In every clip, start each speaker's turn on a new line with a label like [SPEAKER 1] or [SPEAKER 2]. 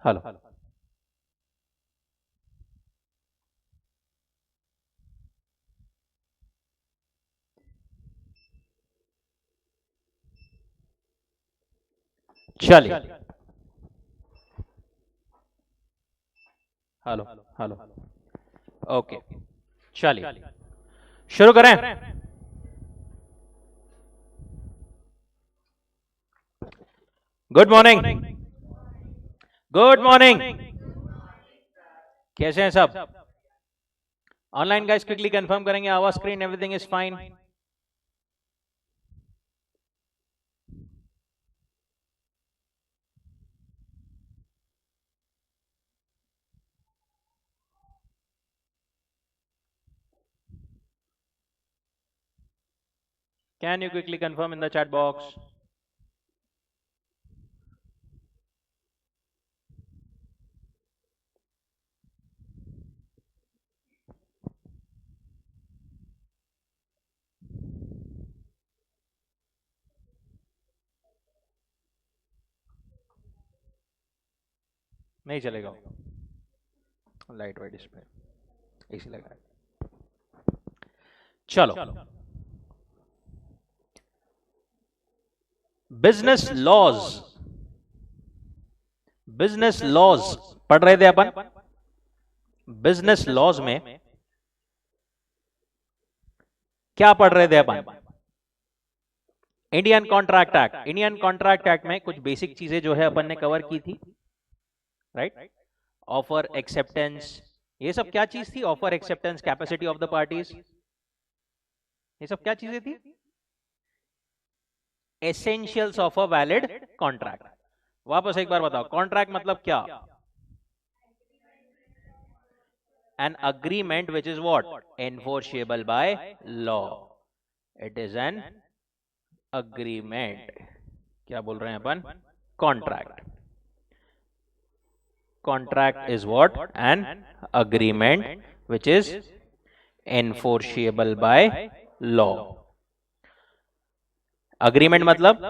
[SPEAKER 1] Hello. चलिए, hello hello. Okay, चलिए शुरू करें। Good morning, good morning. कैसे हैं सब? ऑनलाइन गाइस क्विकली कंफर्म करेंगे our screen everything is fine. Can you quickly confirm in the chat box? नहीं चलेगा, लाइट वाइट डिस्प्ले इसी लगा। चलो, बिजनेस लॉज, बिजनेस लॉज पढ़ रहे थे अपन। बिजनेस लॉज में क्या पढ़ रहे थे अपन? Indian contract act. Indian contract act में कुछ बेसिक चीजें जो है अपन ने कवर की थी, राइट? ऑफर, एक्सेप्टेंस, ये सब क्या चीज थी? Offer, acceptance, capacity of the parties, ये सब क्या चीजें थी? Essentials of a valid contract. वापस एक बार बताओ, कॉन्ट्रैक्ट मतलब क्या? An agreement which is what? Enforceable by law. It is an agreement. क्या बोल रहे हैं अपन? Contract. Contract is what? An agreement which is enforceable by law. Agreement मतलब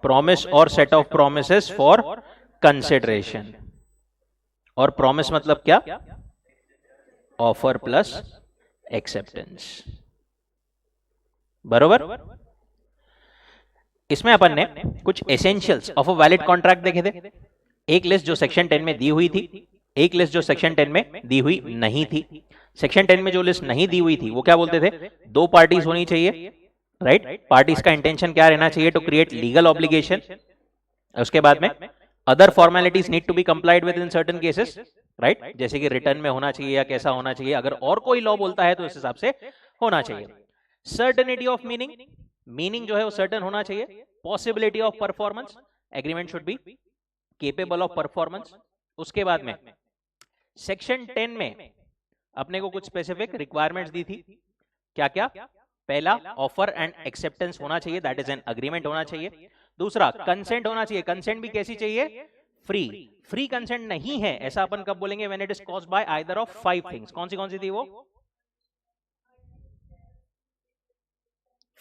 [SPEAKER 1] promise और set of promises for consideration. और promise मतलब क्या? Offer plus acceptance, बरोबर। इसमें अपन ने कुछ essentials of a valid contract देखे थे। एक लिस्ट जो सेक्शन 10 में दी हुई थी, एक लिस्ट जो सेक्शन 10 में दी हुई नहीं थी। सेक्शन 10 में जो लिस्ट नहीं दी हुई थी वो क्या बोलते थे? दो पार्टीज होनी चाहिए, राइट? पार्टीज का इंटेंशन क्या रहना चाहिए? To create legal obligation. उसके बाद में other formalities need to be complied with in certain cases, right? जैसे कि रिटर्न में होना चाहिए या कैसा होना चाहिए, अगर और कोई लॉ बोलता है तो इस हिसाब से होना चाहिए। सर्टेनिटी ऑफ मीनिंग, मीनिंग जो है वो सर्टेन होना चाहिए। Possibility of performance, agreement should be capable of performance. उसके बाद में सेक्शन 10 में अपने को कुछ स्पेसिफिक रिक्वायरमेंट्स दी थी। क्या क्या? पहला, ऑफर एंड एक्सेप्टेंस होना चाहिए, दैट इज एन अग्रीमेंट होना चाहिए। दूसरा, कंसेंट होना चाहिए। कंसेंट भी कैसी चाहिए? फ्री। फ्री कंसेंट नहीं है ऐसा अपन कब बोलेंगे? When it is caused by either of 5 things. कौन सी थी वो?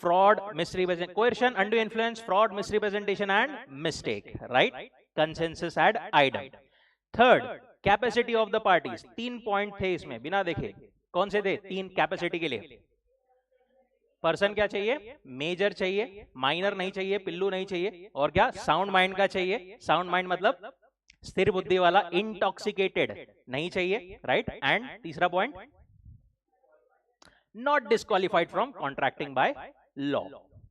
[SPEAKER 1] Fraud, misrepresent, coercion, undue influence, fraud, misrepresentation and mistake, right? Consensus and idem. Third, capacity of the parties. 3 point थे इसमें, बिना देखे। कौन से थे 3 कैपेसिटी के लिए? पर्सन क्या चाहिए? मेजर चाहिए, माइनर नहीं चाहिए, पिल्लू नहीं चाहिए, और क्या? साउंड माइंड का चाहिए। साउंड माइंड मतलब स्थिर बुद्धि वाला, इंटॉक्सिकेटेड नहीं चाहिए, राइट? एंड तीसरा point, not disqualified from contracting by law,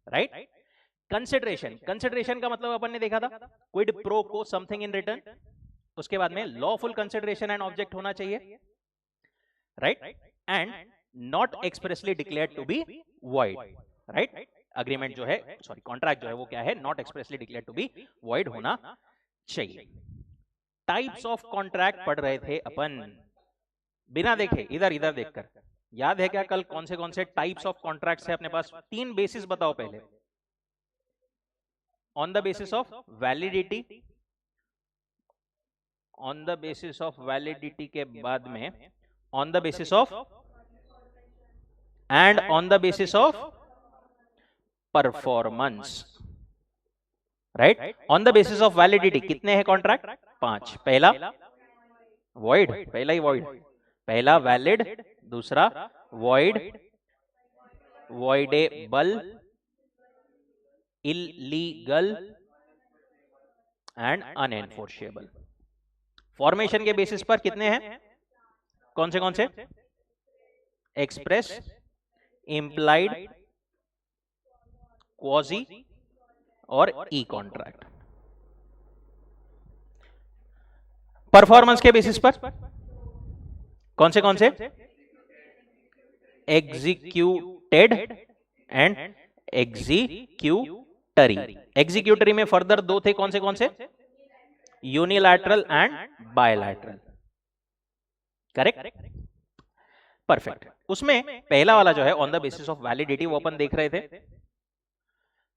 [SPEAKER 1] right? Consideration, consideration का मतलब अपन ने देखा था, quid pro quo, something in return. उसके बाद में लॉफुल कंसिडरेशन एंड ऑब्जेक्ट होना चाहिए, right? And not expressly declared to be void, right? Agreement जो है, सॉरी कॉन्ट्रैक्ट जो है वो क्या है? Not expressly declared to be void होना चाहिए। टाइप्स ऑफ कॉन्ट्रैक्ट पढ़ रहे थे अपन, बिना देखे, इधर इधर देखकर। याद है क्या कल कौन से टाइप्स ऑफ कॉन्ट्रैक्ट्स है अपने पास? 3 बेसिस बताओ पहले। On the basis of validity, on the basis of validity के बाद में on the basis of, and on the basis of performance, right? On the basis of validity कितने हैं कॉन्ट्रैक्ट? 5। पहला वॉइड, पहला ही वॉइड, पहला वैलिड, दूसरा void, voidable, illegal and unenforceable. Formation के बेसिस पर कितने हैं? कौन से? एक्सप्रेस, इंप्लाइड, क्वाजी और ई कॉन्ट्रैक्ट। परफॉर्मेंस के बेसिस पर कौन से? Executed and executory. एग्जीक्यूटरी में फर्दर दो थे, कौन से? Unilateral and bilateral. Correct, perfect. उसमें पहला वाला जो है on the basis of validity, वो अपन देख रहे थे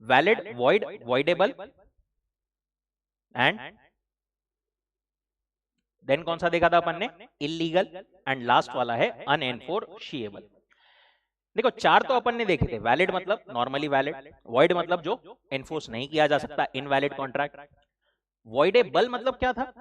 [SPEAKER 1] valid, void, voidable and then कौन सा देखा था अपन ने? इलीगल, एंड लास्ट वाला है अनएनफोर्शिएबल। देखो 4 तो अपन ने देखे थे। वैलिड मतलब नॉर्मली वैलिड, वॉइड मतलब जो एनफोर्स नहीं किया जा सकता, इनवैलिड कॉन्ट्रैक्ट। वॉइडेबल मतलब क्या था?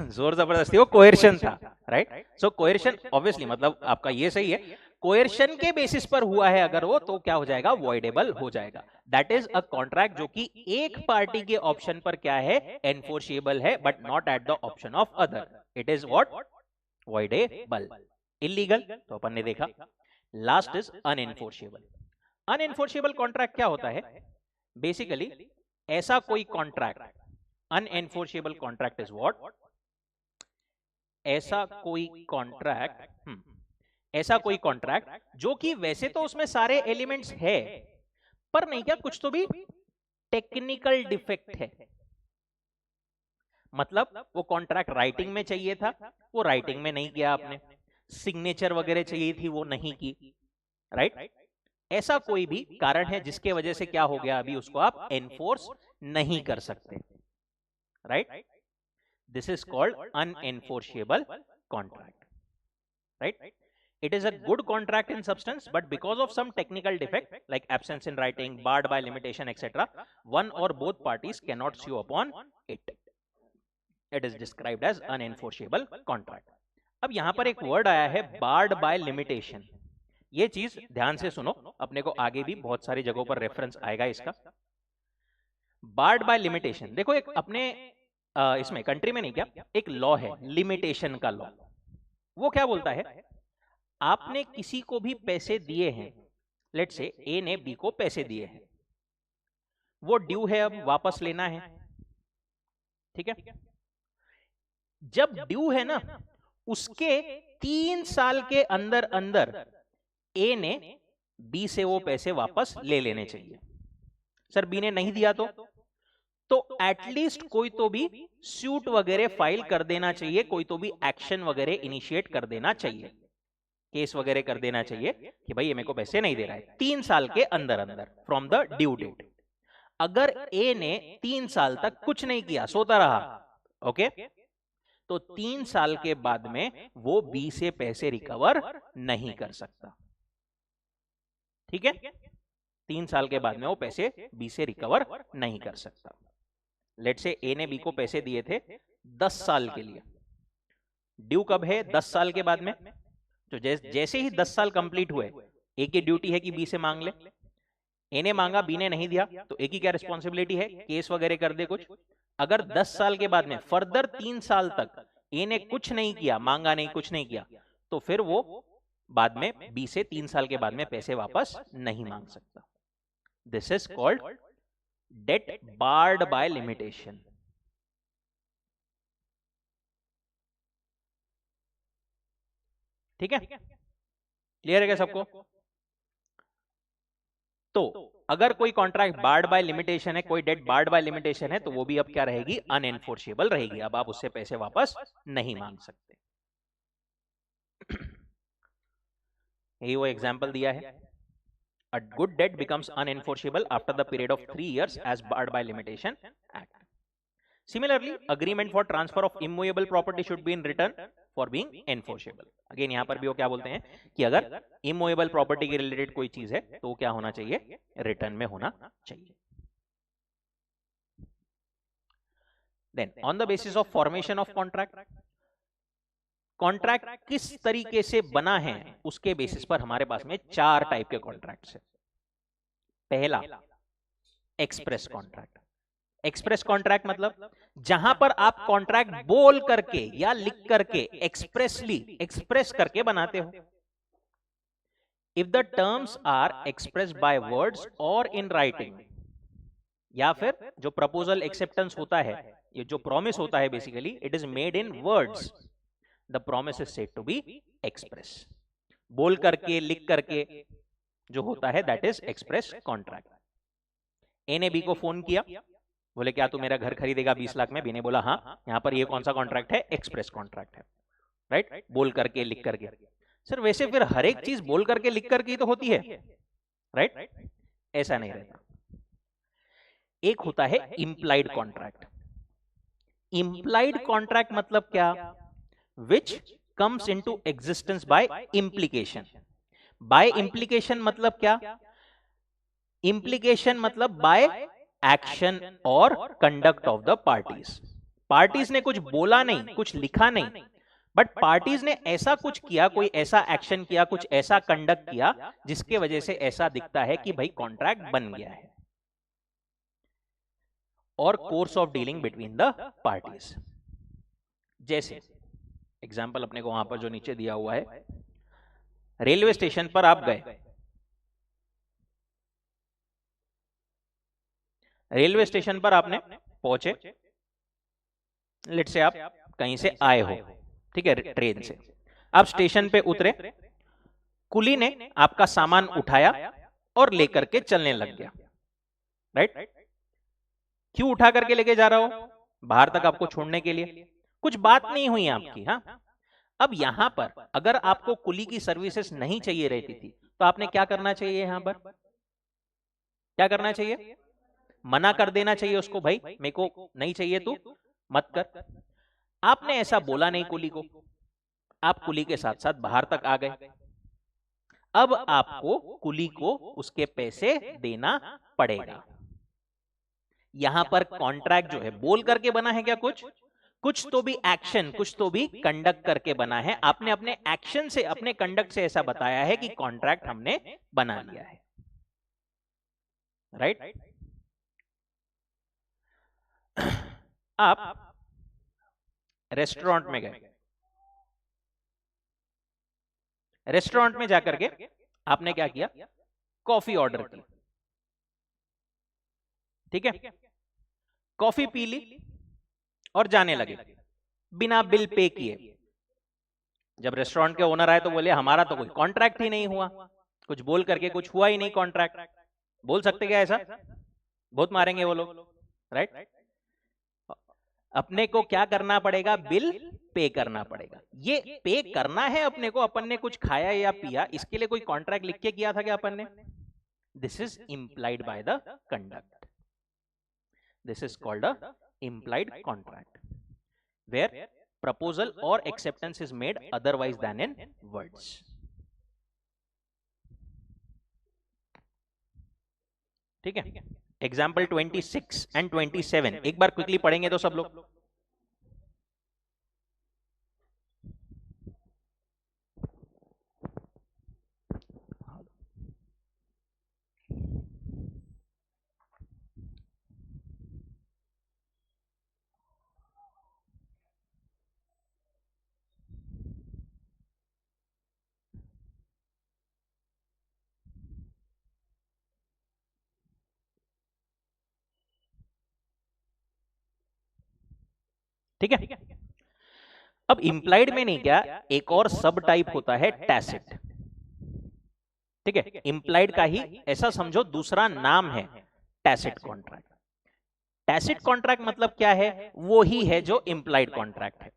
[SPEAKER 1] जोर जबरदस्ती, वो कोएर्शन था, राइट? सो कोएर्शन ऑब्वियसली मतलब आपका ये सही है, कोएर्शन के बेसिस पर हुआ है अगर वो, तो क्या हो जाएगा? वॉइडेबल हो जाएगा। दैट इज अ कॉन्ट्रैक्ट जो कि एक पार्टी के ऑप्शन पर क्या है? एनफोर्सिएबल है, but not at the option of other. It is what? Voidable. Illegal तो अपन ने देखा। Last is अनएनफोर्सिएबल। अनएनफोर्सिएबल कॉन्ट्रैक्ट क्या होता है? बेसिकली ऐसा कोई कॉन्ट्रैक्ट, अनएनफोर्सिएबल कॉन्ट्रैक्ट इज व्हाट? ऐसा कोई कॉन्ट्रैक्ट जो कि वैसे तो उसमें सारे एलिमेंट्स है, पर नहीं क्या कुछ तो भी टेक्निकल डिफेक्ट है। मतलब वो कॉन्ट्रैक्ट राइटिंग में चाहिए था, वो राइटिंग में नहीं किया आपने। सिग्नेचर वगैरह चाहिए थी, वो नहीं की, राइट? ऐसा कोई भी कारण है जिसके वजह से क्या हो गया, अभी उसको आप एनफोर्स नहीं कर सकते, right? This is called unenforceable contract, right? It is a good contract in substance, but because of some technical defect like absence in writing, barred by limitation, etc., one or both parties cannot sue upon it. It is described as unenforceable contract. अब यहां पर एक word आया है barred by limitation. ये चीज ध्यान से सुनो, अपने को आगे भी बहुत सारी जगहों पर रेफरेंस आएगा इसका। barred by limitation, देखो एक अपने इसमें कंट्री में नहीं क्या, एक लॉ है लिमिटेशन का लॉ। वो क्या बोलता है? आपने किसी को भी पैसे दिए हैं, लेट से ए ने बी को पैसे दिए हैं, वो ड्यू है, अब वापस लेना है, ठीक है? जब ड्यू है ना, उसके 3 साल के अंदर अंदर ए ने बी से वो पैसे वापस ले लेने चाहिए। सर बी ने नहीं दिया तो एटलीस्ट कोई तो भी सूट वगैरह फाइल कर देना चाहिए, कोई तो भी एक्शन वगैरह इनिशिएट कर देना चाहिए, केस वगैरह कर देना चाहिए कि भाई ये मेरे को पैसे नहीं दे रहा है 3 साल के अंदर अंदर फ्रॉम द ड्यू डेट। अगर ए ने 3 साल तक कुछ नहीं किया, सोता रहा, ओके, तो 3 साल के बाद में वो बी से पैसे रिकवर नहीं कर सकता, ठीक है? 3 साल के बाद में वो पैसे बी से रिकवर नहीं कर सकता। लेट से ए ने बी को पैसे दिए थे 10 साल के लिए, ड्यू कब है? 10 साल के बाद में। तो जैसे ही 10 साल कंप्लीट हुए, ए की ड्यूटी है कि बी से मांग ले। ए ने मांगा, बी ने नहीं दिया, तो ए की क्या रिस्पॉन्सिबिलिटी है? केस वगैरह कर दे कुछ। अगर 10 साल के बाद में फर्दर 3 साल तक ए ने कुछ नहीं किया, मांगा नहीं, कुछ नहीं किया, तो फिर वो बाद में बी से 3 साल के बाद में पैसे वापस नहीं मांग सकता। This is called debt barred by limitation. ठीक है, क्लियर है क्या सबको? तो अगर कोई कॉन्ट्रैक्ट बार्ड बाय लिमिटेशन है, कोई डेट बार्ड बाय लिमिटेशन है, तो वो भी अब क्या रहेगी? अनएनफोर्सेबल रहेगी। अब आप उससे पैसे वापस नहीं मांग सकते। यही वो एग्जांपल दिया है। A good debt becomes unenforceable after the period of 3 years as barred by limitation act. Similarly, agreement for transfer of immovable property should be in written for being enforceable. Again, यहाँ पर भी वो क्या बोलते हैं कि अगर immovable property के रिलेटेड कोई चीज है तो क्या होना चाहिए? रिटर्न में होना चाहिए। Then on the basis of formation of contract, contract किस तरीके से बना है उसके बेसिस पर हमारे पास में 4 टाइप के कॉन्ट्रैक्ट्स हैं। पहला एक्सप्रेस कॉन्ट्रैक्ट। एक्सप्रेस कॉन्ट्रैक्ट मतलब जहां पर आप कॉन्ट्रैक्ट बोल करके या लिख करके एक्सप्रेसली एक्सप्रेस करके बनाते हो। If the terms are expressed by words और इन राइटिंग, या फिर जो प्रपोजल एक्सेप्टेंस होता है, ये जो प्रॉमिस होता है basically it is made in words, the promise is said to be express. बोल करके लिख करके जो होता है that is express contract. A ने बी को फोन किया, बोले क्या तू मेरा घर खरीदेगा 20 लाख में? बी ने बोला हाँ। यहां पर ये कौन सा कॉन्ट्रैक्ट है? एक्सप्रेस कॉन्ट्रैक्ट है, राइट? बोल करके लिख करके। सर वैसे फिर हर एक चीज बोल करके लिख करके ही तो होती है, राइट? ऐसा नहीं रहता। एक होता है इंप्लाइड कॉन्ट्रैक्ट। इंप्लाइड कॉन्ट्रैक्ट मतलब क्या? Which comes into existence by implication. By implication मतलब क्या? इंप्लीकेशन मतलब बाय एक्शन और conduct of the parties. Parties ने कुछ बोला नहीं, कुछ लिखा नहीं, बट पार्टीज ने ऐसा कुछ किया, कोई ऐसा एक्शन किया, कुछ ऐसा कंडक्ट किया जिसके वजह से ऐसा दिखता है कि भाई कॉन्ट्रैक्ट बन गया है। और course of dealing between the parties, जैसे एग्जाम्पल अपने को वहां पर जो नीचे दिया हुआ है, रेलवे स्टेशन पर आप गए, रेलवे स्टेशन पर आपने पहुंचे, लेट से आप कहीं से आए हो, ठीक है, ट्रेन से। आप स्टेशन पे उतरे, कुली ने आपका सामान उठाया और लेकर के चलने लग गया, राइट? क्यों उठा करके लेके जा रहा हो? बाहर तक आपको छोड़ने के लिए, कुछ बात नहीं हुई आपकी। हाँ, अब यहां पर अगर आपको कुली की सर्विसेज नहीं चाहिए रहती थी तो आपने क्या करना चाहिए? यहां पर क्या करना चाहिए? मना कर देना चाहिए उसको, भाई मेरे को नहीं चाहिए, तू मत कर। आपने ऐसा बोला नहीं कुली को, आप कुली के साथ साथ बाहर तक आ गए। अब आपको कुली को उसके पैसे देना पड़ेगा। यहां पर कॉन्ट्रैक्ट जो है बोल करके बना है क्या? कुछ तो भी एक्शन, कुछ तो भी कंडक्ट करके बना है। आपने अपने एक्शन से, अपने कंडक्ट से ऐसा बताया है कि कॉन्ट्रैक्ट हमने बना लिया है, राइट? आप रेस्टोरेंट में गए, रेस्टोरेंट में जाकर के आपने क्या किया? कॉफी ऑर्डर की, ठीक है, कॉफी पी ली और जाने लगे बिना बिल पे किए। जब रेस्टोरेंट के ओनर आए तो बोले हमारा तो कोई कॉन्ट्रैक्ट ही नहीं हुआ, कुछ बोल करके कुछ हुआ ही नहीं कॉन्ट्रैक्ट। बोल सकते क्या ऐसा? बहुत मारेंगे वो लोग, राइट? अपने को क्या करना पड़ेगा? बिल पे करना पड़ेगा। ये पे करना है अपने को, अपन ने कुछ खाया या पिया, इसके लिए कोई कॉन्ट्रैक्ट लिख के किया था क्या अपन ने? This is implied by the conduct. This is called a implied contract where proposal or acceptance is made otherwise than in words. ठीक है, एग्जाम्पल 26 एंड 27 एक बार क्विकली पढ़ेंगे तो सब लोग। ठीक है, अब इंप्लाइड में नहीं, क्या एक और सब टाइप होता है टैसिट। ठीक है, इंप्लाइड का ही ऐसा समझो दूसरा नाम है टैसिट कॉन्ट्रैक्ट। टैसिट कॉन्ट्रैक्ट मतलब क्या है? वो ही है जो इंप्लाइड कॉन्ट्रैक्ट है।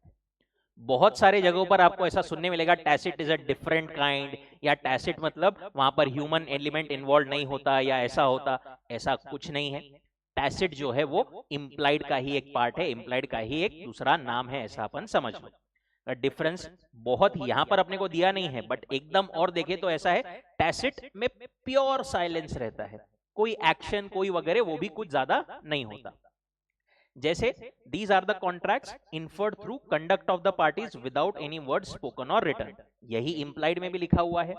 [SPEAKER 1] बहुत सारे जगहों पर आपको ऐसा सुनने मिलेगा tacit is a different kind, या टैसिट मतलब वहां पर ह्यूमन एलिमेंट इन्वॉल्व नहीं होता या ऐसा होता। ऐसा कुछ नहीं है। टैसिट जो है वो इंप्लाइड का ही एक पार्ट है, इंप्लाइड का ही एक दूसरा नाम है, ऐसा अपन समझ लो। डिफरेंस बहुत यहां पर अपने को दिया नहीं है, बट एकदम और देखे तो ऐसा है, टैसिट में प्योर साइलेंस रहता है, कोई एक्शन कोई वगैरह वो भी कुछ ज्यादा नहीं होता। जैसे these are the contracts inferred through conduct of the parties without any word spoken और रिटन, यही इंप्लाइड में भी लिखा हुआ है।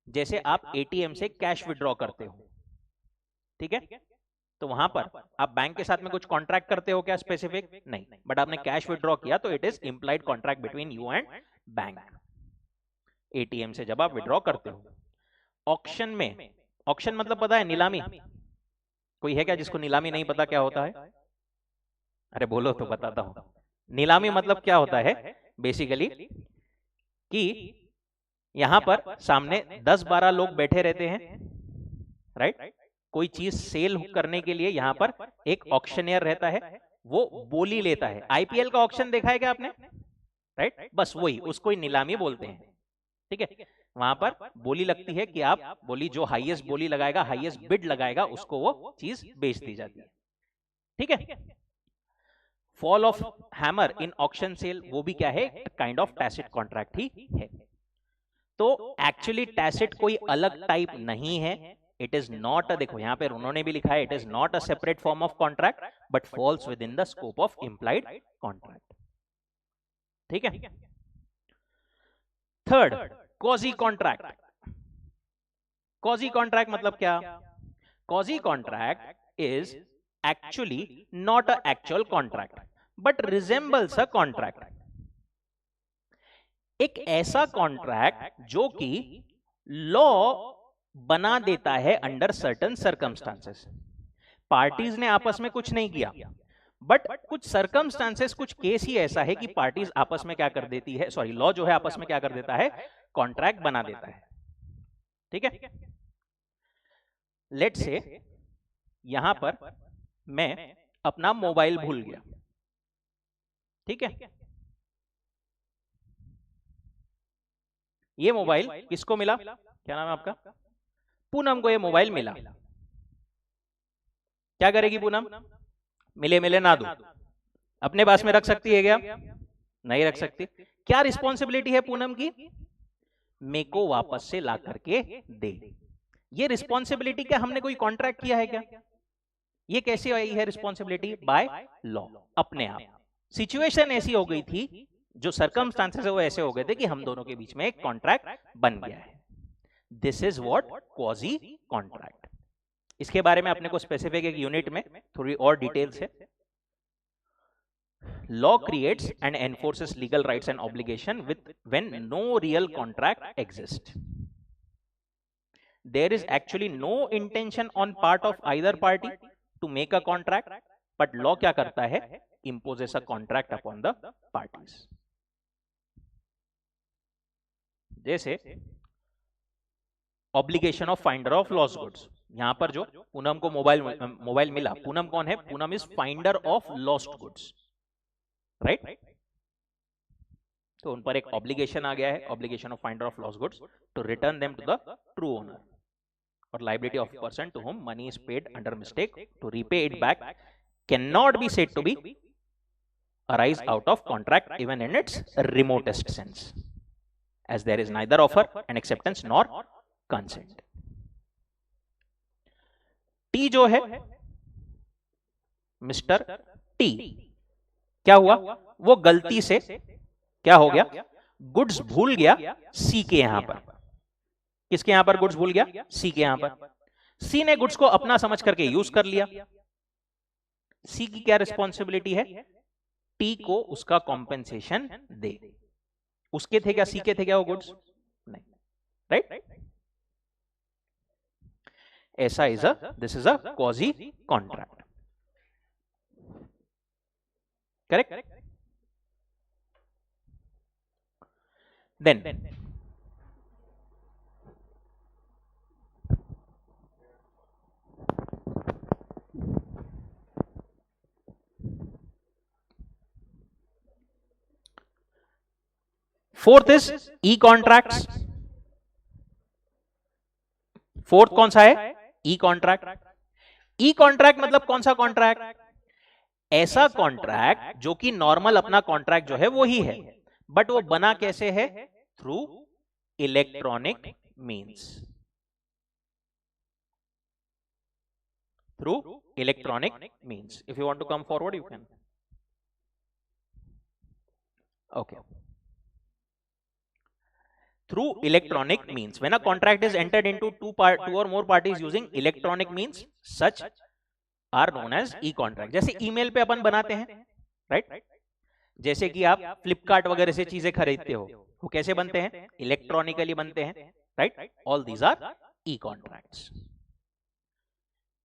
[SPEAKER 1] जैसे आप एटीएम से कैश विड्रॉ करते हो, ठीक है, तो वहां पर आप बैंक के साथ में कुछ कॉन्ट्रैक्ट करते हो क्या स्पेसिफिक? नहीं, बट आपने कैश विड्रॉ किया तो it is implied contract between you and bank, ATM से जब आप विड्रॉ करते हो। ऑक्शन में, ऑक्शन मतलब पता है नीलामी? कोई है क्या जिसको नीलामी नहीं पता क्या होता है? अरे बोलो तो बताता हूं। नीलामी मतलब क्या होता है बेसिकली कि यहां पर सामने 10-12 लोग बैठे रहते हैं, राइट? कोई चीज सेल करने के लिए यहां पर एक ऑक्शनियर रहता है, वो बोली लेता है। आईपीएल का ऑक्शन देखा है क्या आपने? राइट, बस वही, उसको ही नीलामी बोलते हैं, ठीक है। वहां पर बोली लगती है कि आप बोली, जो हाईएस्ट बोली लगाएगा, हाईएस्ट बिड लगाएगा, उसको वो चीज बेच दी जाती है, ठीक है। Fall of hammer in auction sale, वो भी क्या है? काइंड ऑफ टैसिट कॉन्ट्रैक्ट ही है। तो एक्चुअली टैसिट कोई अलग टाइप नहीं है, इट इज नॉट अ, देखो यहां पे उन्होंने भी लिखा है, it is not a separate form of contract but falls within the scope of implied contract, ठीक है। Third, quasi contract. Quasi contract मतलब क्या? Quasi contract is actually not a actual contract but resembles a contract. एक ऐसा contract जो कि law बना देता है अंडर सर्टेन सर्कमस्टांसेस। पार्टीज ने आपस में कुछ नहीं किया, बट कुछ सर्कमस्टांसेस, कुछ केस ही ऐसा है कि पार्टीज आपस में क्या कर देती है, सॉरी, लॉ जो है आपस में क्या कर देता है? कॉन्ट्रैक्ट बना देता है, ठीक है। लेट से यहां पर मैं अपना मोबाइल भूल गया, ठीक है। ये मोबाइल किसको मिला? क्या नाम है आपका? पूनम को ये मोबाइल मिला। क्या करेगी पूनम? मिले मिले ना दो, अपने पास में रख सकती है क्या? नहीं रख सकती। क्या रिस्पॉन्सिबिलिटी है पूनम की? मेरे को वापस से ला करके दे। ये रिस्पॉन्सिबिलिटी क्या हमने कोई कॉन्ट्रैक्ट किया है क्या? ये कैसे आई है रिस्पॉन्सिबिलिटी? बाय लॉ, अपने आप। सिचुएशन ऐसी हो गई थी, जो सर्कमस्टांसेस है वो ऐसे हो गए थे कि हम दोनों के बीच में एक कॉन्ट्रैक्ट बन गया है। This is what quasi contract. इसके बारे में अपने को स्पेसिफिक एक यूनिट में थोड़ी और डिटेल्स है। Law creates and enforces legal rights and obligation with when no real contract exist. There is actually no intention on part of either party to make a contract, but law क्या करता है? imposes a contract upon the parties. जैसे obligation of finder of lost goods. यहां पर जो पूनम को mobile मिला, पूनम कौन है? Poonam is finder of lost goods, right. तो उन पर एक ऑब्लिगेशन आ गया है, obligation of finder of lost goods to return them to the true owner, और liability of person to whom money is paid under mistake to repay it back can not be said to be arise out of contract even in its remotest sense, as there is neither offer and acceptance nor consent. T जो है mister T, क्या हुआ? वो गलती से क्या हो गया? गुड्स भूल गया सी के यहां पर। किसके यहां पर गुड्स भूल गया? सी के यहां पर। सी ने गुड्स को अपना समझ करके यूज कर लिया। सी की क्या रिस्पॉन्सिबिलिटी है? टी को उसका कॉम्पेंसेशन दे। उसके थे क्या? सी के थे क्या वो गुड्स? नहीं, राइट। ऐसा is a, this is a quasi contract, correct. Then fourth is E contracts. Fourth कौन सा है? ई कॉन्ट्रैक्ट। ई कॉन्ट्रैक्ट मतलब कौन सा कॉन्ट्रैक्ट? ऐसा कॉन्ट्रैक्ट जो कि नॉर्मल अपना कॉन्ट्रैक्ट जो है वो ही है, बट वो बना कैसे है? Through electronic means. Through electronic means. If you want to come forward you can. Okay. Through electronic means, when a contract is entered into two or more parties using electronic means, such are known as e-contract. जैसे email पे अपन बनाते हैं, right? जैसे कि आप फ्लिपकार्ट वगैरह से चीजें खरीदते हो, वो कैसे बनते हैं? इलेक्ट्रॉनिकली बनते हैं, right? All these R E contracts.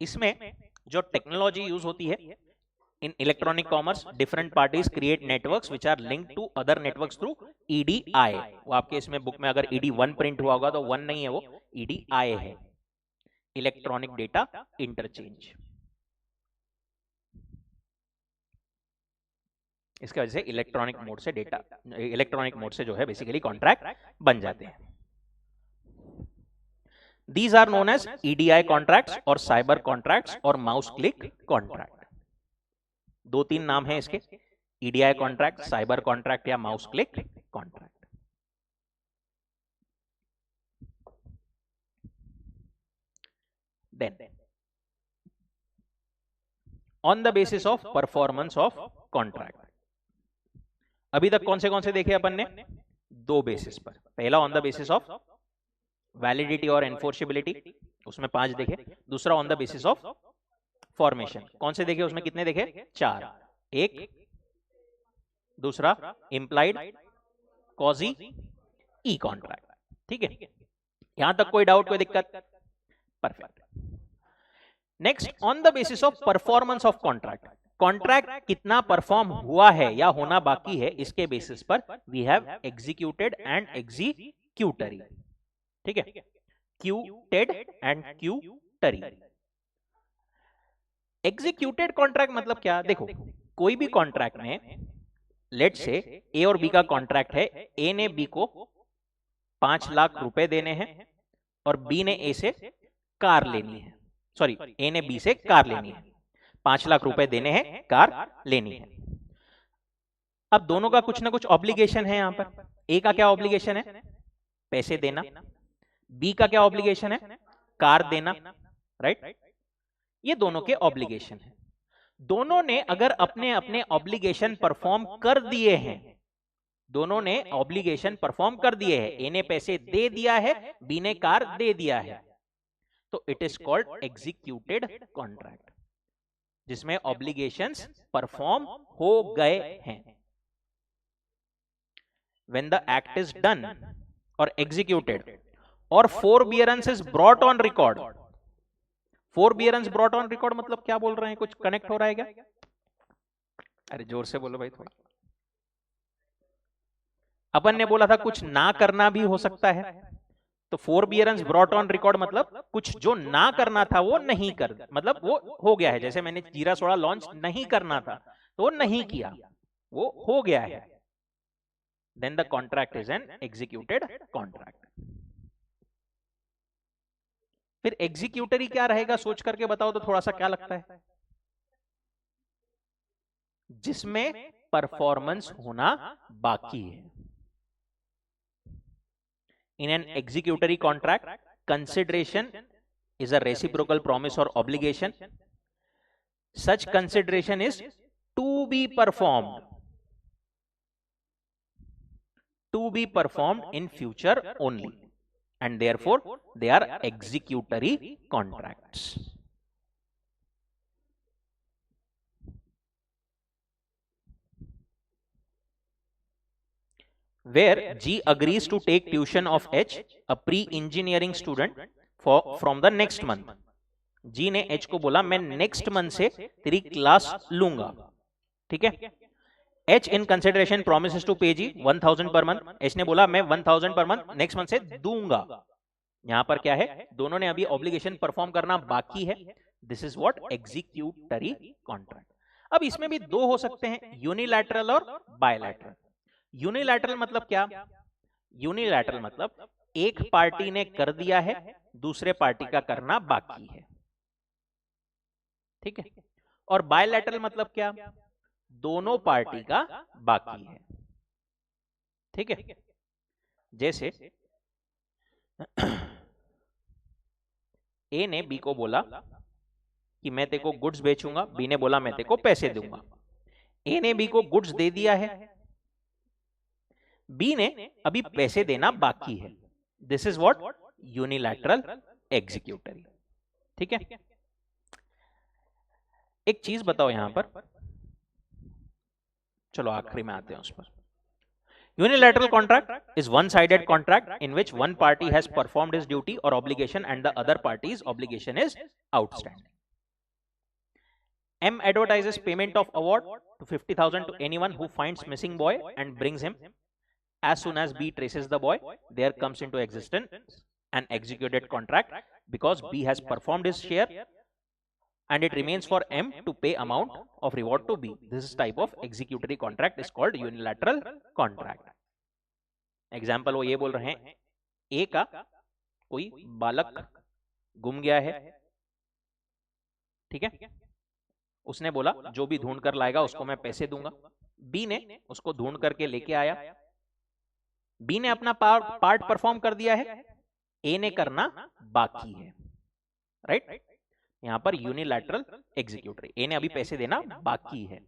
[SPEAKER 1] इसमें जो टेक्नोलॉजी यूज होती है in electronic commerce, different parties create networks which are linked to other networks through EDI. वो आपके इसमें बुक में अगर ED1 प्रिंट हुआ होगा तो 1 नहीं है, वो EDI है, इलेक्ट्रॉनिक डेटा इंटरचेंज. इसके वजह से इलेक्ट्रॉनिक मोड से जो है बेसिकली कॉन्ट्रैक्ट बन जाते हैं. These are known as EDI contracts और साइबर कॉन्ट्रैक्ट्स और माउस क्लिक कॉन्ट्रैक्ट. दो तीन नाम है इसके, ईडीआई कॉन्ट्रैक्ट, साइबर कॉन्ट्रैक्ट या mouse click contract. Then on the basis of performance of contract. अभी तक कौन से देखे अपन ने? दो बेसिस पर. पहला on the basis of validity और एनफोर्सेबिलिटी, उसमें 5 देखे. दूसरा on the basis of formation. कौन से देखे? उसमें कितने देखे? 4. एक, दूसरा इंप्लाइड, कॉजी, ई कॉन्ट्रैक्ट. ठीक है, यहां तक कोई डाउट, कोई दिक्कत? Perfect. Next, on the basis of performance of contract. Contract कितना परफॉर्म हुआ है या होना बाकी है, इसके बेसिस पर we have executed and executory. ठीक है, क्यूटेड एंड क्यूटरी. एग्जीक्यूटेड कॉन्ट्रैक्ट मतलब क्या? देखो, कोई भी कॉन्ट्रैक्ट में, लेट से ए और बी का कॉन्ट्रैक्ट है, ए ने बी को 5 लाख रुपए देने हैं और बी ने ए से कार लेनी है. सॉरी, ए ने बी से कार लेनी है. 5 लाख रुपए देने हैं, कार लेनी है. अब दोनों का कुछ ना कुछ ऑब्लिगेशन है. यहां पर ए का क्या ऑब्लिगेशन है? पैसे देना. बी का क्या ऑब्लिगेशन है? कार देना, राइट? ये दोनों के ऑब्लिगेशन है. दोनों ने अगर अपने अपने ऑब्लिगेशन परफॉर्म कर दिए हैं, दोनों ने ऑब्लिगेशन परफॉर्म कर दिए हैं, ए ने पैसे दे दिया है, बी ने कार दे दिया है, तो it is called executed contract, जिसमें ऑब्लिगेशंस परफॉर्म हो गए हैं. When the act is done और एग्जीक्यूटेड और forbearance is brought on record. Forbearance brought on record मतलब क्या बोल रहे हैं? कुछ कनेक्ट हो रहा है क्या? अरे जोर से बोलो भाई थोड़ा. अपन ने बोला था कुछ ना करना भी हो सकता है, तो फोरबियरेंस ब्रॉट ऑन रिकॉर्ड मतलब कुछ जो ना करना था वो नहीं कर, मतलब वो हो गया है. जैसे मैंने जीरा सोडा लॉन्च नहीं करना था तो वो नहीं किया, वो हो गया है. Then the contract is an executed contract. फिर एग्जीक्यूटरी क्या रहेगा? सोच करके बताओ तो थोड़ा सा, क्या लगता है? जिसमें परफॉर्मेंस होना बाकी है. In an executory contract, consideration is a reciprocal promise और obligation. Such consideration is to be performed in future only, and therefore they are executory contracts. Where G agrees to take tuition of H, a pre-engineering student, from the next month. G ने H को बोला मैं next month से तेरी class लूंगा. ठीक है, H in consideration promises to pay G 1000 per month. H ने बोला मैं 1000 per month नेक्स्ट मंथ से दूंगा. यहां पर क्या है? दोनों ने अभी ऑब्लिगेशन परफॉर्म करना बाकी है. This is what executory contract. अब इसमें भी दो हो सकते हैं, यूनिलैटरल और बायलैटरल. यूनिलैटरल मतलब क्या? यूनिलैटरल मतलब एक पार्टी ने कर दिया है, दूसरे पार्टी का करना बाकी है. ठीक है. और बायलैटरल मतलब क्या? दोनों पार्टी का बाकी है. ठीक है. जैसे ए ने बी को बोला कि मैं तेको गुड्स बेचूंगा, बी ने बोला मैं तेको पैसे दूंगा। ए ने बी को गुड्स दे दिया है, बी ने अभी पैसे देना बाकी है। This is what unilateral executory. ठीक है, एक चीज बताओ यहां पर, चलो आखिरी में आते हैं उस पर। Unilateral contract is one-sided contract in which one party has performed his duty or obligation and the other party's obligation is outstanding. M advertises payment of award to 50,000 to anyone who finds missing boy and brings him. As soon as B traces the boy, there comes into existence an executed contract because B has performed his share and it remains for M to pay amount of reward to B. This type of executory contract is called unilateral contract. Example वो ये बोल रहे हैं, ए का कोई बालक गुम गया है, ठीक है, उसने बोला जो भी ढूंढ कर लाएगा उसको मैं पैसे दूंगा। बी ने उसको ढूंढ करके लेके आया, बी ने अपना पार्ट परफॉर्म कर दिया है, ए ने करना बाकी है। राइट, यहां पर यूनिलैटरल एग्जीक्यूटरी, ए ने अभी पैसे देना बाकी है।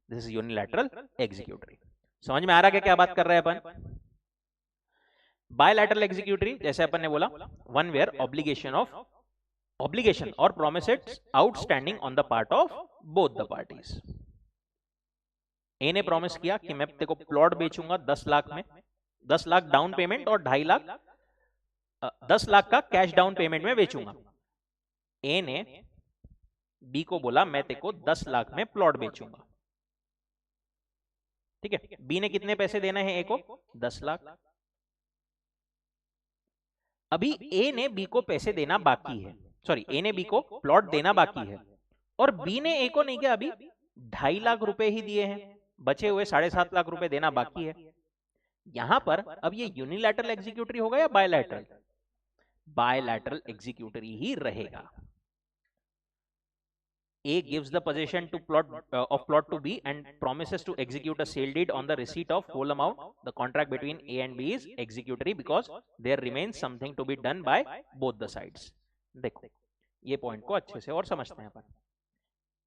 [SPEAKER 1] This is unilateral executory. समझ में आ रहा है क्या बात कर रहे हैं अपन? बायलैटरल एग्जीक्यूटरी जैसे अपन ने बोला, वन वेयर ऑब्लिगेशन और promises outstanding on the part of both the parties. A ने प्रॉमिस किया कि मैं तेरे को प्लॉट बेचूंगा 10 लाख में, 10 लाख डाउन पेमेंट और 2.5 लाख 10 लाख का कैश डाउन पेमेंट में बेचूंगा। ए ने बी को बोला मैं तेरे को 10 लाख में प्लॉट बेचूंगा। ठीक है, बी ने कितने पैसे देने हैं ए को? 10 लाख। अभी ए ने बी को पैसे देना बाकी है, सॉरी ए ने बी को प्लॉट देना बाकी है और बी ने ए को नहीं किया, अभी 2.5 लाख रुपए ही दिए हैं, बचे हुए 7.5 लाख रुपए देना बाकी है। यहां पर अब ये यूनिलैटरल एग्जीक्यूटरी होगा या बायलैटरल? बायलैटरल एग्जीक्यूटरी ही रहेगा। A gives the possession to plot to B and promises to execute a sale deed on the receipt of whole amount. The contract between A and B is executory because there remains something to be done by both the sides. देखो ये point को अच्छे से और समझते हैं अपन।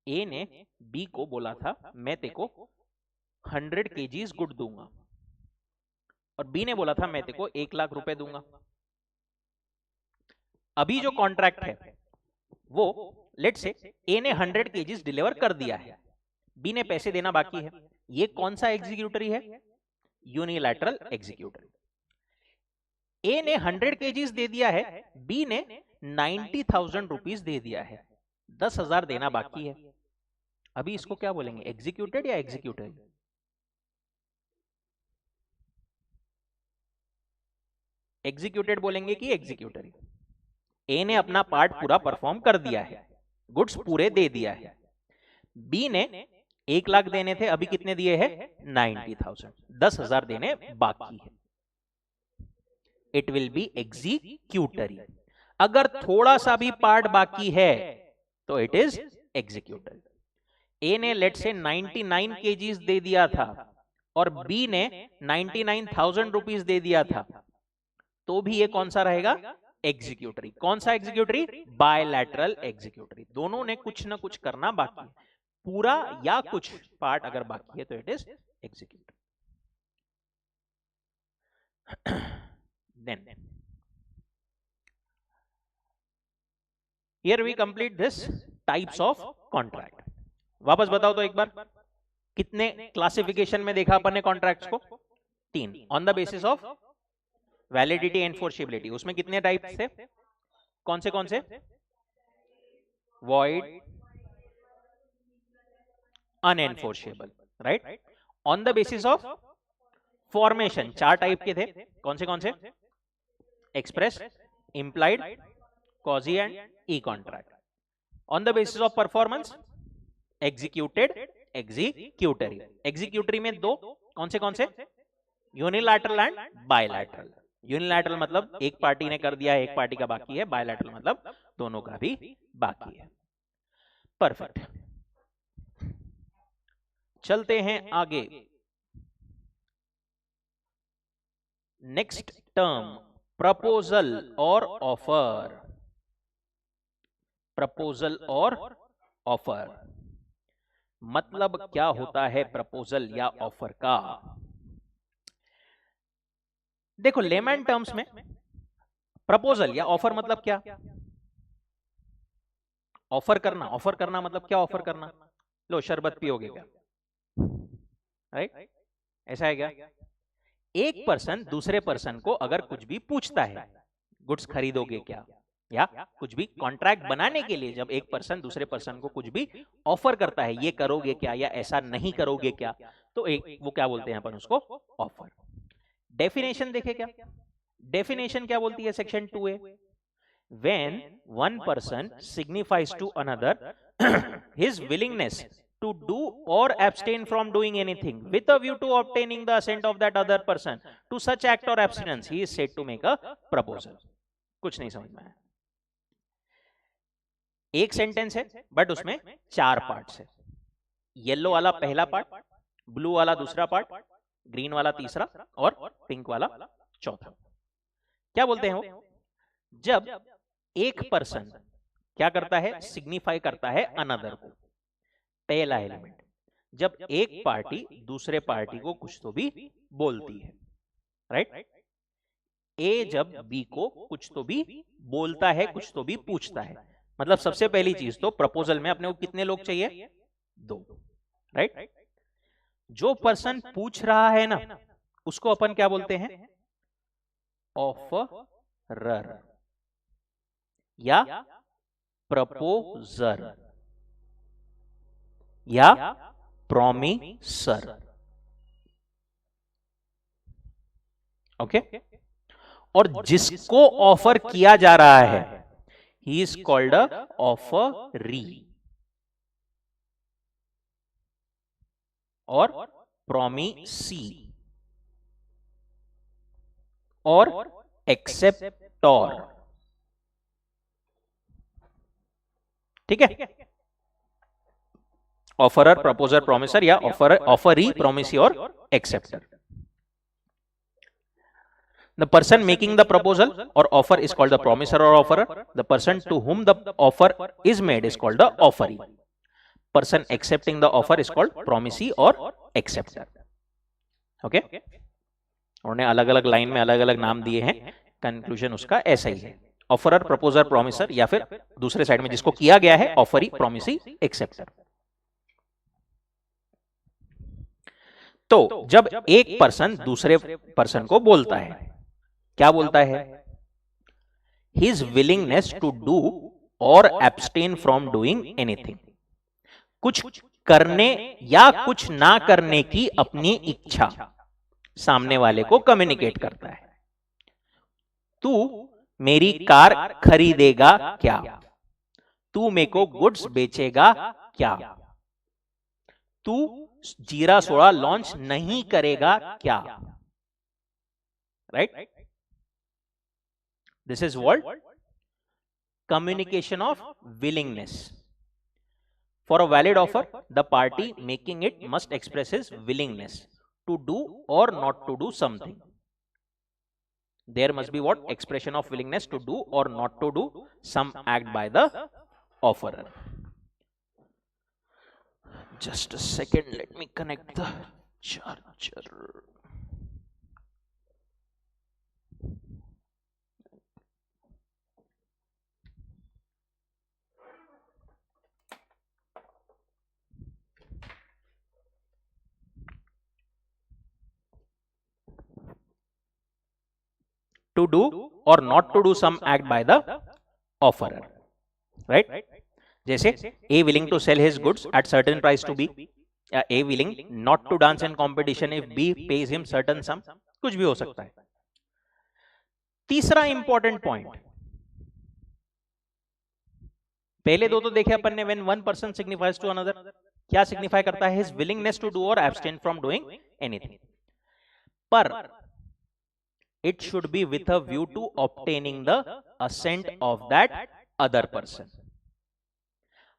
[SPEAKER 1] A ने B को बोला था मैं तेको 100 kgs गुड दूंगा और B ने बोला था मैं तेको 1 लाख रुपए दूंगा। अभी जो कॉन्ट्रैक्ट है वो लेट्स से ए ने 100 kgs डिलीवर कर दिया है, बी ने पैसे देना बाकी है। ये कौन सा एग्जीक्यूटरी है? Unilateral executory. ए ने 100 kgs दे दिया है, बी ने 90,000 रुपीस दे दिया है, 10,000 देना बाकी है। अभी इसको क्या बोलेंगे, एग्जीक्यूटेड या एग्जीक्यूटरी? एग्जीक्यूटेड बोलेंगे कि एग्जीक्यूटरी? ए ने अपना पार्ट पूरा परफॉर्म कर दिया है, गुड्स पूरे दे दिया है। बी ने 1 लाख देने थे, अभी कितने दिए हैं? 90,000, 10,000 देने बाकी है। It will be executory. अगर थोड़ा सा भी पार्ट बाकी है तो इट इज एग्जीक्यूटरी। ए ने लेट से 99 kgs दे दिया था और बी ने 99,000 रुपीस दे दिया था, तो भी ये कौन सा रहेगा? एग्जीक्यूटरी। कौन सा एग्जीक्यूटरी? Bilateral executory. दोनों ने कुछ ना कुछ करना बाकी है, पूरा या कुछ पार्ट अगर बाकी है तो it is executory. Then here we complete this types of contract. वापस बताओ तो एक बार, कितने क्लासिफिकेशन में देखा अपन ने कॉन्ट्रैक्ट्स को? 3। On the basis of validity, enforceability, उसमें कितने टाइप्स थे? कौन से? Void, unenforceable, right. On the basis of formation 4 type के थे, कौन से? Express, implied, quasi and e contract. On the basis of performance executed, executory. Executory में 2, कौन से? Unilateral and bilateral. यूनिलैटरल मतलब एक पार्टी ने कर दिया है, एक पार्टी का बाकी है। बायलैटरल मतलब दोनों का भी बाकी है। परफेक्ट, चलते हैं आगे। नेक्स्ट टर्म, प्रपोजल और ऑफर। प्रपोजल और ऑफर। मतलब क्या होता है प्रपोजल या ऑफर का? देखो लेमैन टर्म्स में प्रपोजल या ऑफर मतलब क्या? ऑफर करना, ऑफर करना मतलब क्या? ऑफर करना, लो शरबत पियोगे क्या, राइट? ऐसा है क्या? एक पर्सन दूसरे पर्सन को अगर कुछ भी पूछता है, गुड्स खरीदोगे क्या, या कुछ भी कॉन्ट्रैक्ट बनाने के लिए जब एक पर्सन दूसरे पर्सन को कुछ भी ऑफर करता है, ये करोगे क्या या ऐसा नहीं करोगे क्या, तो एक वो क्या बोलते हैं अपन उसको? ऑफर। डेफिनेशन देखे क्या? डेफिनेशन क्या बोलती है section 2A? when one person signifies to another his willingness to do or abstain from doing anything with a view to obtaining the assent of that other person to such act or abstinence, he is said to make a proposal. कुछ नहीं समझ में आया? एक sentence है but उसमें 4 parts है। Yellow वाला पहला पार्ट, ब्लू वाला दूसरा पार्ट, ग्रीन वाला तीसरा और पिंक वाला चौथा। क्या बोलते हैं वो? जब एक पर्सन क्या करता है? सिग्निफाई करता है अनदर को। पहला एलिमेंट, जब एक पार्टी दूसरे पार्टी को कुछ तो भी बोलती है, राइट? ए जब बी को कुछ तो भी बोलता है, कुछ तो भी पूछता है, मतलब सबसे पहली चीज तो प्रपोजल में अपने को कितने लोग चाहिए? 2, राइट? जो पर्सन पूछ रहा है ना, उसको अपन क्या बोलते हैं? ऑफरर या प्रपोजर या प्रॉमिसर। ओके? और जिसको ऑफर किया जा रहा है, he is called a offeree और प्रॉमिसी और एक्सेप्टर। ठीक है? ऑफरर, प्रपोजर, प्रॉमिसर या ऑफरी, प्रॉमिसी और acceptor. The person making the proposal or offer is called the promiser or offerer. The person to whom the offer is made is called the offeree. Person accepting the offer is called promisee or acceptor. Okay? उन्होंने अलग अलग line में अलग अलग नाम दिए हैं, conclusion उसका ऐसा ही है। ऑफरर, प्रपोजर, प्रॉमिसर या फिर दूसरे साइड में जिसको किया गया है ऑफरी, प्रॉमिसी, एक्सेप्टर। तो जब एक पर्सन दूसरे पर्सन को बोलता है, क्या बोलता है? His willingness to do or abstain from doing anything. कुछ करने या कुछ ना करने की अपनी इच्छा सामने वाले को कम्युनिकेट करता है। तू मेरी कार खरीदेगा क्या? तू मेरे को गुड्स बेचेगा क्या? तू जीरा सोडा लॉन्च नहीं करेगा क्या? Right? This is what? Communication of willingness. For a valid offer, the party making it must express his willingness to do or not to do something. There must be what? Expression of willingness to do or not to do some act by the offerer. Just a second, let me connect the charger. To do or not to do some act by the offerer, right? जैसे A willing to sell his goods at certain price to B, A willing not to dance in competition if B pays him certain sum, कुछ भी हो सकता है। तीसरा important point, पहले दो तो देखे अपन ने, when one person signifies to another, क्या सिग्निफाई करता है? His willingness to do or abstain from doing anything. पर it should be with a view to obtaining the assent of that other person.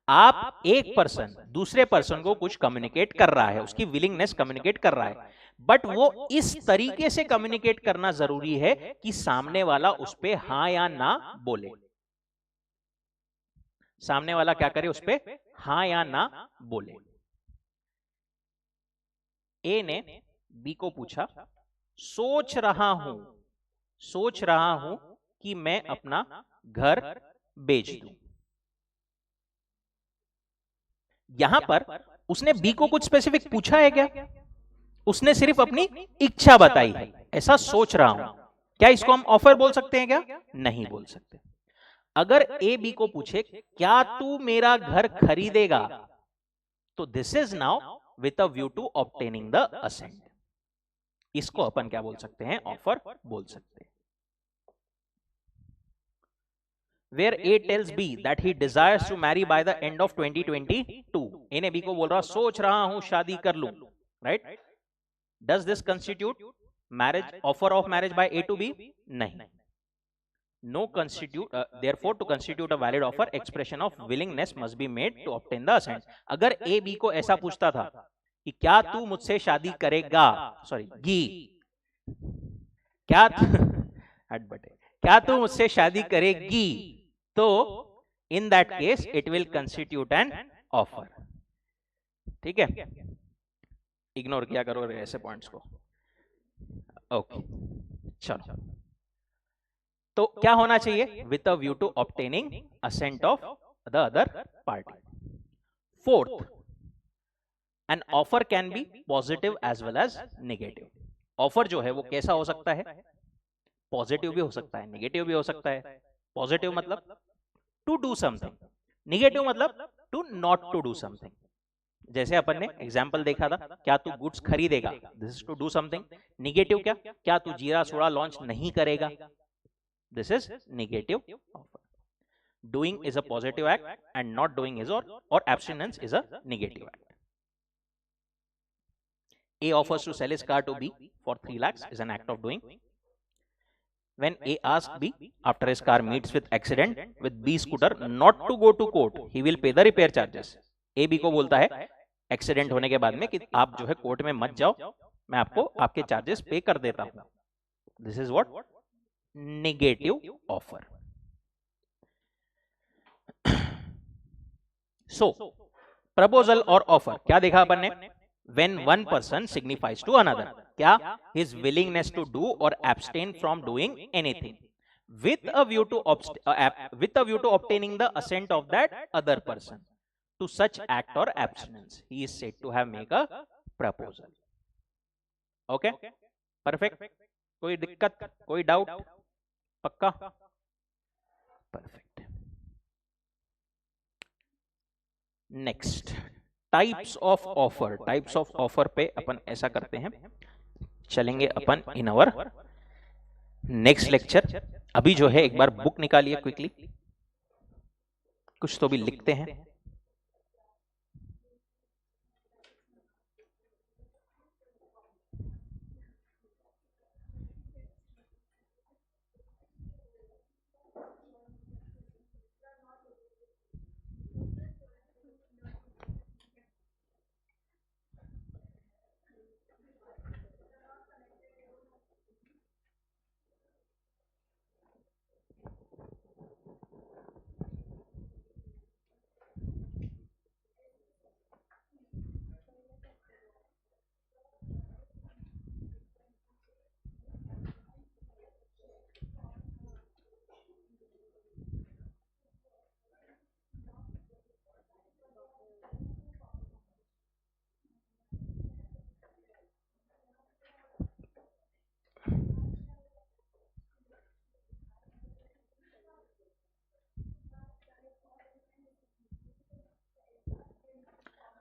[SPEAKER 1] आप एक पर्सन दूसरे person को कुछ communicate कर रहा है, उसकी विलिंगनेस कम्युनिकेट कर रहा है, बट वो इस तरीके से कम्युनिकेट करना जरूरी है कि सामने वाला उस पे हां या ना बोले। सामने वाला क्या करे? उस पे हाँ या ना बोले। ए ने बी को पूछा, सोच रहा हूं, सोच रहा हूं कि मैं अपना घर बेच दूं। यहां पर उसने बी को कुछ स्पेसिफिक पूछा है क्या? उसने सिर्फ अपनी इच्छा बताई है, ऐसा सोच रहा हूं। क्या इसको हम ऑफर बोल सकते हैं क्या? नहीं बोल सकते। अगर ए बी को पूछे क्या तू मेरा घर खरीदेगा, तो this is now with a view to obtaining the assent. इसको अपन क्या बोल सकते हैं? ऑफर बोल सकते हैं। Where A tells B that he desires to marry by the end of 2022, A ने B को बोल रहा सोच रहा हूं शादी कर लूं, right? Does this constitute marriage, offer of marriage by A to B? नहीं. No constitute, therefore to constitute a valid offer, expression of willingness must be made to obtain the assent. अगर A B को ऐसा पूछता था कि क्या तू मुझसे शादी करेगा, सॉरी गी, क्या क्या तू मुझसे शादी करेगी, तो in that case it will constitute an offer. ठीक है, इग्नोर किया करो ऐसे पॉइंट्स को। ओके, चलो, तो क्या होना चाहिए? With a view to obtaining assent of the other party. Fourth, an offer can be positive as well as negative. Offer जो है वो कैसा हो सकता है? पॉजिटिव भी हो सकता है, नेगेटिव भी हो सकता है। पॉजिटिव मतलब टू डू समथिंग, नेगेटिव मतलब to not to do something. जैसे अपन ने एग्जाम्पल देखा था, क्या तू गुड्स खरीदेगा, this is to do something. Negative क्या तू जीरा सोडा लॉन्च नहीं करेगा, this is negative offer. Doing is a positive act and not doing is और abstinence is a negative act. A offers to sell his car to B for 3 lakhs is an act of doing. When A asks B after his car meets with accident with B scooter not to go to court, he will pay the repair charges. A B को बोलता है accident होने के बाद में कि आप जो है कोर्ट में मत जाओ, मैं आपको आपके चार्जेस पे कर देता हूं। This is what? Negative offer. So proposal और ऑफर क्या देखा अपन ने? when one person signifies to another क्या? his willingness to do or abstain from doing anything with a view to obtaining the assent of that other person to such act or abstinence, he is said to have made a proposal. Okay, perfect. कोई दिक्कत, कोई doubt? पक्का? Perfect. Next, types of offer. Types of offer पे अपन ऐसा करते हैं, चलेंगे अपन इन our next lecture. अभी जो है एक बार बुक निकालिए क्विकली, कुछ तो भी लिखते हैं।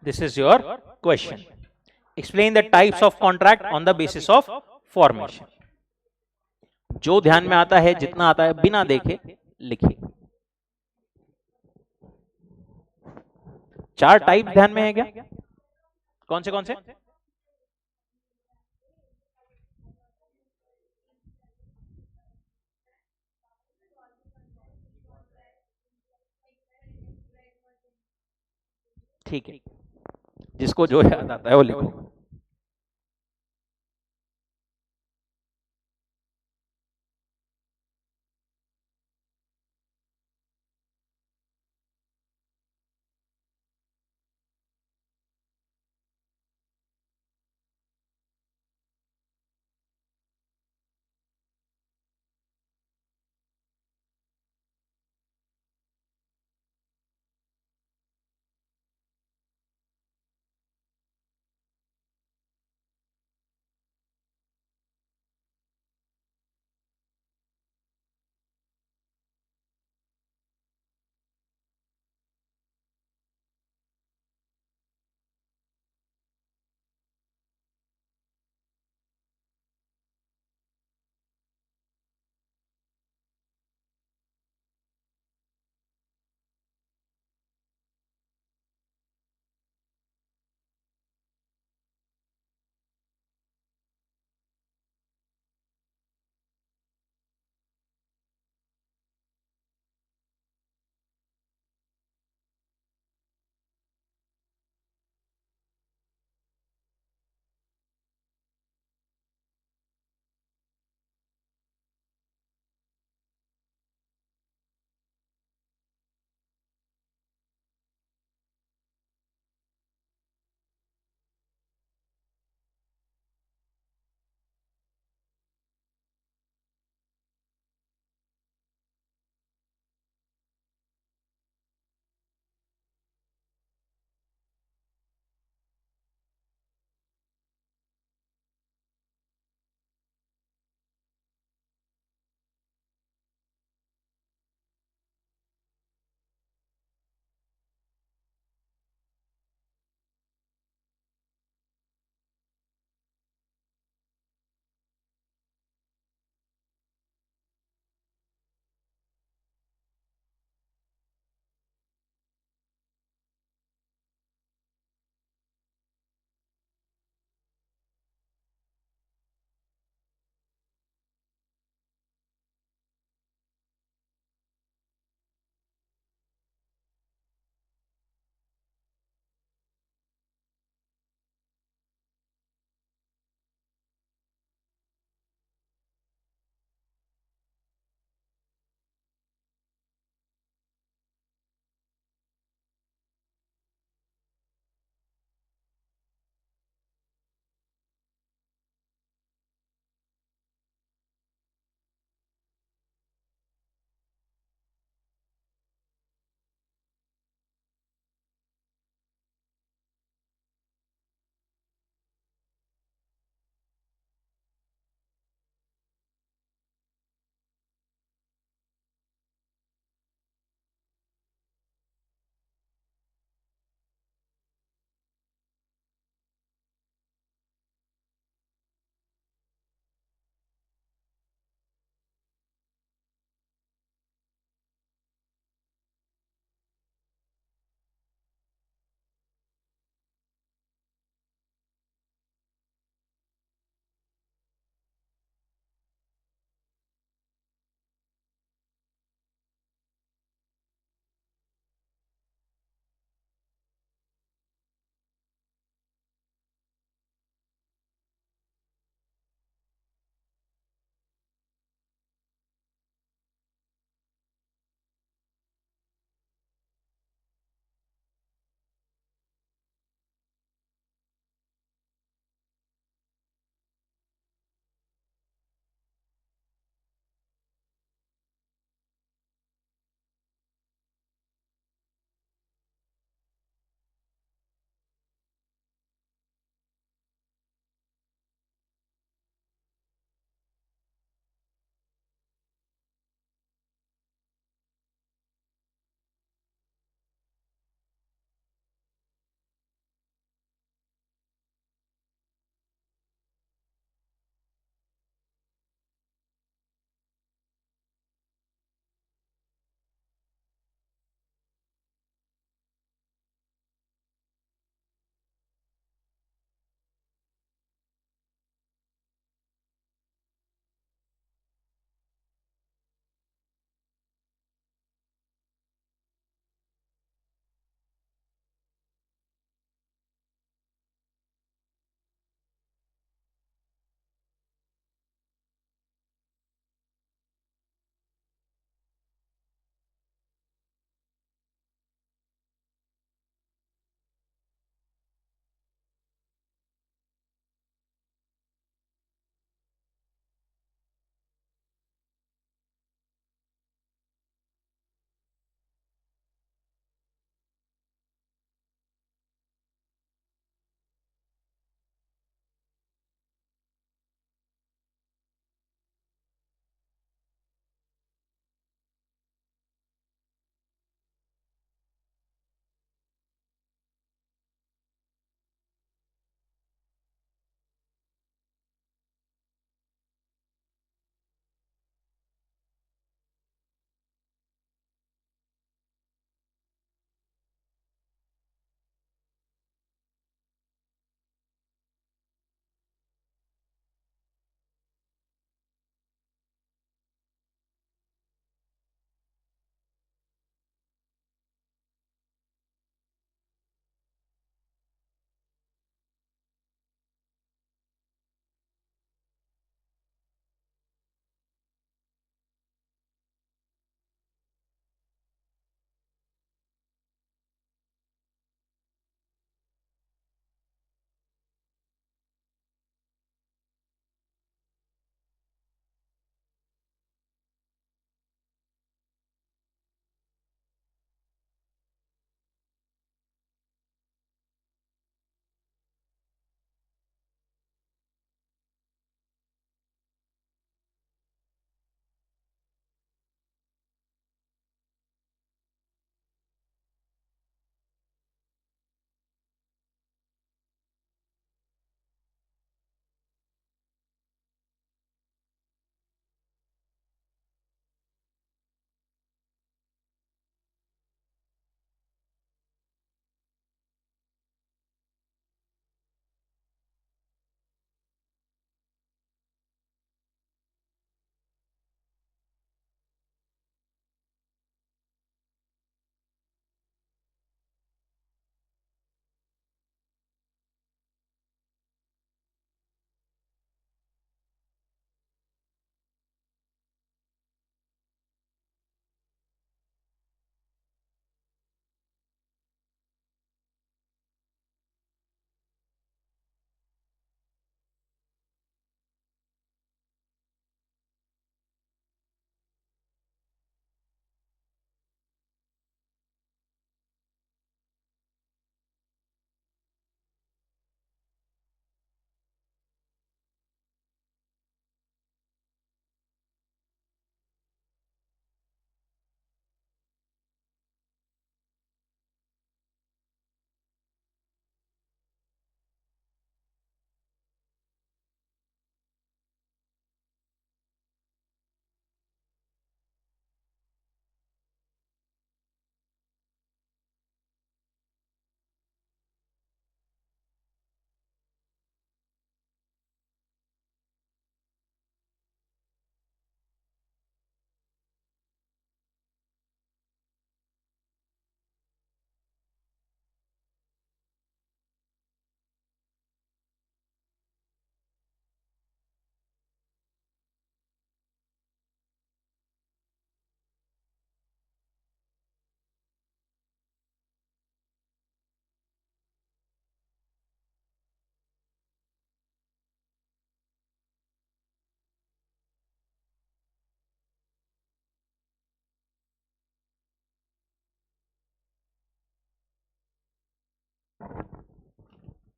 [SPEAKER 1] This is your question. Explain the types of contract on the basis of formation. जो ध्यान में आता है, जितना आता है बिना देखे लिखिए। 4 टाइप ध्यान में है क्या? कौन से कौन से? ठीक है, जिसको जो याद आता है वो लिखो।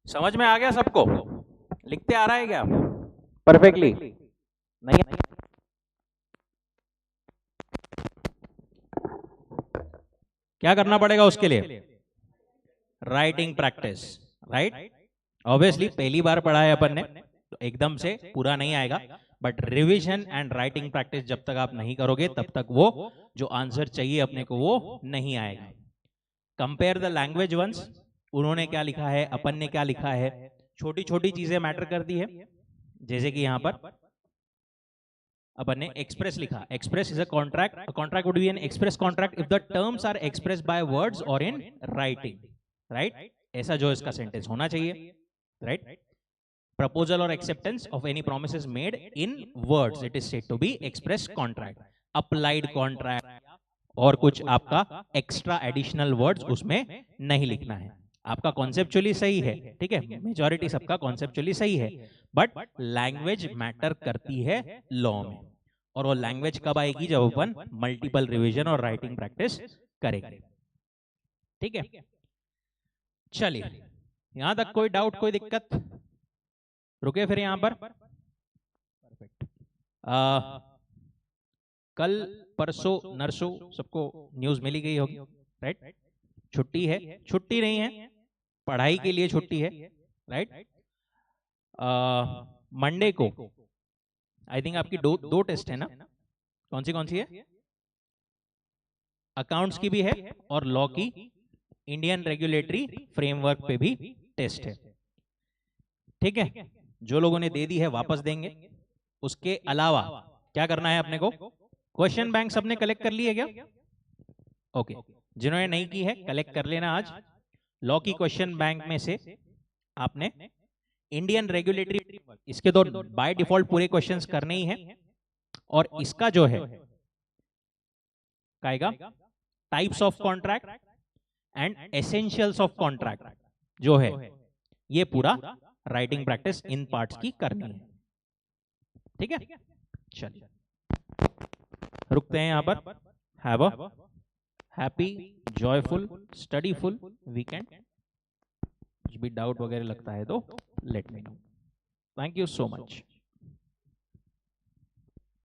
[SPEAKER 1] समझ में आ गया सबको? लिखते आ रहा है क्या परफेक्टली? नहीं? क्या करना पड़ेगा उसके लिए? Writing practice, right? ऑब्वियसली पहली बार पढ़ा है अपन ने तो एकदम से पूरा नहीं आएगा, but revision and writing practice जब तक आप नहीं करोगे तब तक वो जो आंसर चाहिए अपने को वो नहीं आएगा। कंपेयर द लैंग्वेज वंस, उन्होंने क्या लिखा है, अपन ने क्या लिखा है, छोटी छोटी चीजें मैटर करती है। जैसे कि यहां पर अपन ने एक्सप्रेस लिखा, express is a contract, a contract would be an express contract if the terms are expressed by words और इन राइटिंग, राइट? ऐसा जो इसका सेंटेंस होना चाहिए, राइट? प्रपोजल और acceptance of any promises made in words, it is said to be express contract. Applied contract और कुछ आपका एक्स्ट्रा एडिशनल वर्ड्स उसमें नहीं लिखना है। आपका कॉन्सेप्चुअली सही है, ठीक है, मेजॉरिटी सबका कॉन्सेप्चुअली सही है, बट लैंग्वेज मैटर करती है लॉ में। और वो लैंग्वेज कब आएगी? जब अपन मल्टीपल रिवीजन और राइटिंग प्रैक्टिस करेंगे, ठीक है? चलिए, यहां तक कोई डाउट, कोई दिक्कत? रुके फिर यहां पर। परफेक्ट। कल परसों नरसों सबको न्यूज मिली गई होगी, राइट? छुट्टी है, छुट्टी नहीं है, पढ़ाई के लिए छुट्टी है, राइट? मंडे को आई थिंक आपकी दो टेस्ट है ना? कौन सी है? अकाउंट्स की भी है और लॉ की इंडियन रेगुलेटरी फ्रेमवर्क पे भी टेस्ट है, ठीक है? जो लोगों ने दे दी है वापस देंगे। उसके अलावा क्या करना है अपने को? क्वेश्चन बैंक सबने कलेक्ट कर लिए क्या? ओके, जिन्होंने नहीं की है कलेक्ट कर लेना आज। लॉ की क्वेश्चन बैंक में से आपने इंडियन रेगुलेटरी, इसके तो बाय डिफॉल्ट पूरे क्वेश्चंस करने ही हैं, और इसका जो है कहेगा types of contract and essentials of contract, जो है ये पूरा राइटिंग प्रैक्टिस इन पार्ट्स की करनी है, ठीक है? चलिए रुकते हैं यहां पर। Have a happy joyful studyful weekend. कुछ भी डाउट वगैरह लगता है तो let me know. Thank you so much.